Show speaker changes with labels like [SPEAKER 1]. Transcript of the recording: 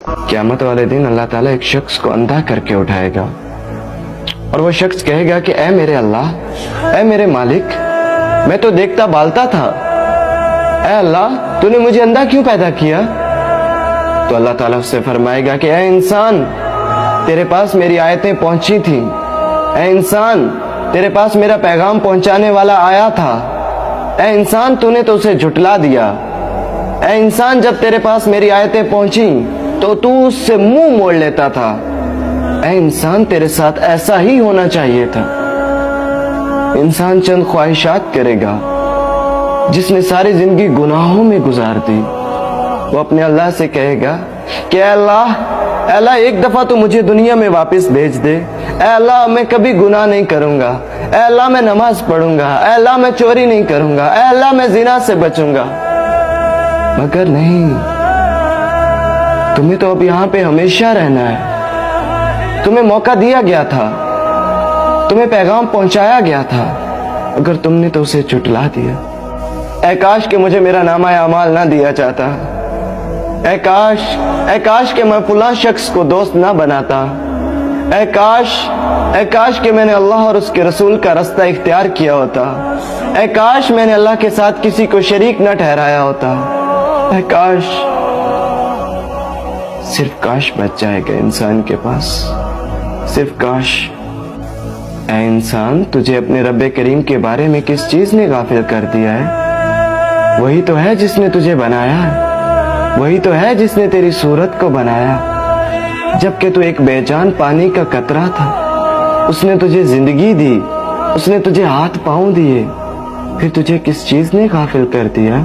[SPEAKER 1] क़यामत वाले दिन अल्लाह ताला एक शख्स को अंधा करके उठाएगा और वो शख्स कहेगा कि ऐ मेरे अल्लाह, ऐ मेरे मालिक, मैं तो देखता बालता था, ऐ अल्लाह तूने मुझे अंधा क्यों पैदा किया? तो अल्लाह ताला उससे फरमाएगा कि ऐ इंसान, तेरे पास मेरी आयतें पहुंची थी, ऐ इंसान तेरे पास मेरा पैगाम पहुंचाने वाला आया था, ऐ इंसान तूने तो उसे झुटला दिया, ऐ इंसान जब तेरे पास मेरी आयतें पहुंची तो तू उससे मुंह मोड़ लेता था, ऐ इंसान तेरे साथ ऐसा ही होना चाहिए था। इंसान चंद ख्वाहिशात करेगा जिसने सारी जिंदगी गुनाहों में गुजार दी। वो अपने अल्लाह से कहेगा कि ऐ अल्लाह एक दफा तो मुझे दुनिया में वापस भेज दे, ऐ अल्लाह मैं कभी गुनाह नहीं करूंगा, ऐ अल्लाह मैं नमाज पढ़ूंगा, ऐ अल्लाह मैं चोरी नहीं करूंगा, ऐ अल्लाह मैं जिना से बचूंगा। मगर नहीं, तुम्हें तो अब यहाँ पे हमेशा रहना है। तुम्हें मौका दिया गया था, तुम्हें पैगाम पहुंचाया गया था, अगर तुमने तो उसे झुटला दिया। ऐ काश कि मुझे मेरा नामा अमाल ना दिया जाता, ऐ काश कि मैं फलां शख्स को दोस्त ना बनाता, ऐ काश कि मैंने अल्लाह और उसके रसूल का रास्ता इख्तियार किया होता, ऐ काश मैंने अल्लाह के साथ किसी को शरीक न ठहराया होता, ऐ काश, सिर्फ काश बच जाएगा इंसान के पास, सिर्फ काश। ऐ इंसान, तुझे अपने रब्बे करीम के बारे में किस चीज ने गाफिल कर दिया है? वही तो है जिसने तुझे बनाया है, वही तो है जिसने तेरी सूरत को बनाया। जबकि तू एक बेजान पानी का कतरा था, उसने तुझे जिंदगी दी, उसने तुझे हाथ पांव दिए, फिर तुझे किस चीज ने गाफिल कर दिया?